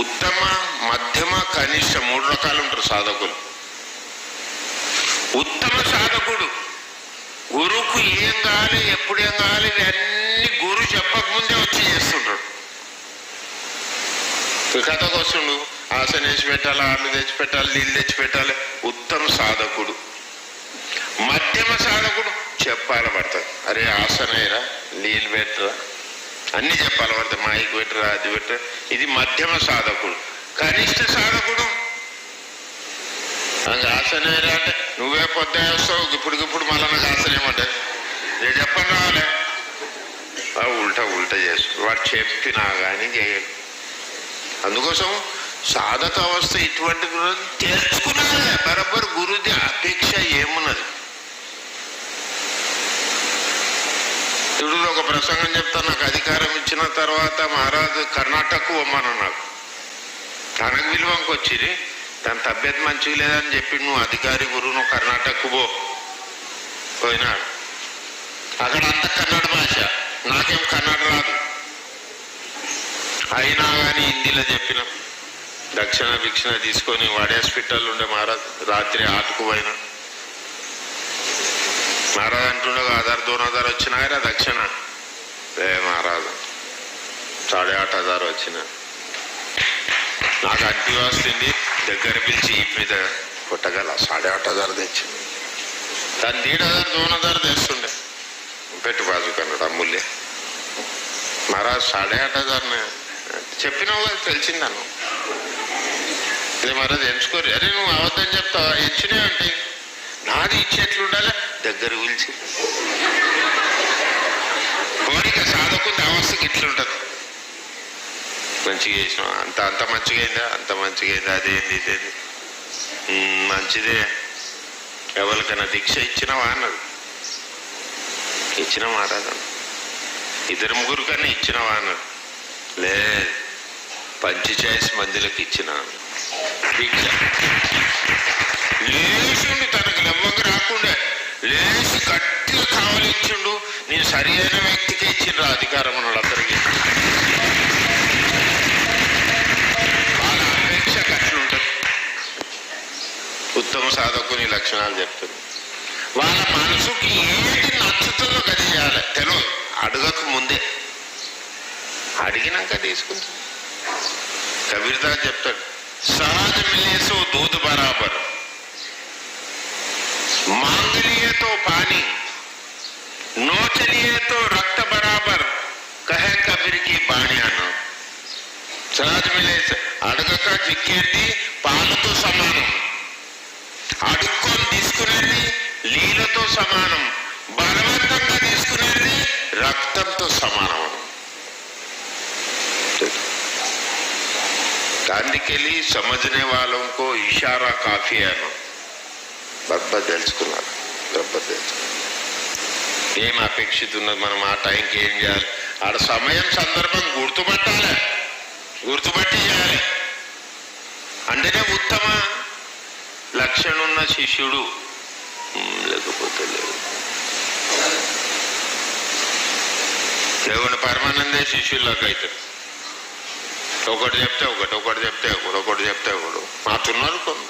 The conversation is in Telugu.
ఉత్తమ, మధ్యమ, కనిష్ట 3 రకాలు ఉంటారు సాధకులు. ఉత్తమ సాధకుడు గురువుకు ఏం కావాలి, ఎప్పుడు ఏం కావాలి ఇవన్నీ గురువు చెప్పకముందే వచ్చి చేస్తుంటాడు. కథకు వస్తుండు, ఆసన వేసి పెట్టాలి, ఆళ్ళు తెచ్చి పెట్టాలి, నీళ్ళు తెచ్చి పెట్టాలి. ఉత్తమ సాధకుడు. మధ్యమ సాధకుడు చెప్పాలి పడతాడు. అరే ఆసనయ్యరా, నీళ్ళు పెట్టరా, అన్ని చెప్పాలి పడతాయి. మాయికి పెట్టరా, అది పెట్టరా. ఇది మధ్యమ సాధకుడు. కనిష్ట సాధకుడు ఆసనయ్యరా అంటే నువ్వే పొద్దు వేస్తావు, ఇప్పుడు మళ్ళీ నాకు ఆసనేమంటే నేను చెప్పను రావాలి. ఉల్టా చేస్తాడు. వాడు చెప్పినా కానీ చేయడు. అందుకోసం సాధక అవస్థ ఇటువంటి తెలుసుకున్నదే బరాబర్. గురుది అపేక్ష ఏమున్నది? ఇప్పుడు ఒక ప్రసంగం చెప్తా. నాకు అధికారం ఇచ్చిన తర్వాత మహారాజు కర్ణాటకకు పొమ్మను. నాకు తనకు విలువంకి వచ్చింది. తన తబ్బియత మంచిగా లేదని చెప్పి నువ్వు అధికారి గురువు, నువ్వు కర్ణాటకకు పోయినాడు. అక్కడ అంత కన్నడ భాష, నాకేం కన్నడ రాదు. అయినా కానీ హిందీలో చెప్పిన. దక్షిణ భిక్షణ తీసుకొని వాడి హాస్పిటల్ ఉండే మహారాజ్. రాత్రి ఆటకు పోయినా. మహారాజ్ అంటుండే 1000-2000 వచ్చినాయరా దక్షిణ. మహారాజు 8,500 వచ్చిన. నాకు అంటి వస్తుంది. దగ్గర పిలిచి ఈ మీద కొట్టగల 8,500 తెచ్చింది. దాన్ని 1,500-2,000 తెస్తుండే. పెట్టు బాజు కన్నాడు అమ్ముల్య. మహారాజ్ 8,500 చెప్పినావు కదా, తెలిసింది నన్ను. ఇది మహారాజ్ ఎంచుకోరు. అరే నువ్వు అవద్దని చెప్తావా? ఇచ్చినే అంటే నాది ఇచ్చేట్లుండాలి. దగ్గర పిలిచి కోరిక సాధకుంది అవస్థకి ఇట్లుంటది. మంచిగా చేసినావు, అంత మంచిగా అయిందా, అంత మంచిగా అయిందా, అదేంది ఇదేంది మంచిదే. ఎవరికైనా దీక్ష ఇచ్చినావా అన్నాడు. ఇచ్చిన మహారాజు. 2-3 కన్నా ఇచ్చినావా అన్నాడు. లేదు, 45 మందిలకు ఇచ్చిన దీక్ష. లేచిండు, తనకు లెవ్వంగా రాకుండా లేచి గట్టిగా కావలించిండు. నేను సరి అయిన వ్యక్తికి ఇచ్చిండ్రు అధికారం అన్నాడు అందరికీ. వాళ్ళ అపేక్ష గట్లుంటుంది. ఉత్తమ సాధకుని లక్షణాలు చెప్తుంది. వాళ్ళ మనసుకి ఏది నచ్చుతుందో అది చేయాలి. తెలియదు, అడగక ముందే. అడిగినాక తీసుకుంటుంది. కబీర్దాస్ చెప్తాడు, సహజ మిలేసో దూద్ బరాబర్, मांग लिए तो पानी, नोच लिए तो रक्त बराबर, कहे कबीर की बाणियानो. సహజ మిలేస అడగక చిక్కేది పాలతో సమానం, అడుక్కొని తీసుకునేది నీళ్ళతో సమానం, బలవంతంగా తీసుకునేది రక్తంతో సమానం. దానికెళ్ళి సమझने वालों को इशारा काफी है. బబ్బా తెలుసుకున్నారు. ఏం అపేక్షిత ఉన్నది, మనం ఆ టైంకి ఏం చేయాలి, ఆడ సమయం సందర్భం గుర్తుపట్టి చేయాలి. అంటేనే ఉత్తమ లక్షణం ఉన్న శిష్యుడు. లేకపోతే లేదు. దేవుని పరమానందే శిష్యుల్లోకి అవుతాడు. ఒకటి చెప్తే ఒకటి, ఒకటి చెప్తే ఒకటి, ఒకటి చెప్తే ఒకడు. మాతున్నారు కొన్ని.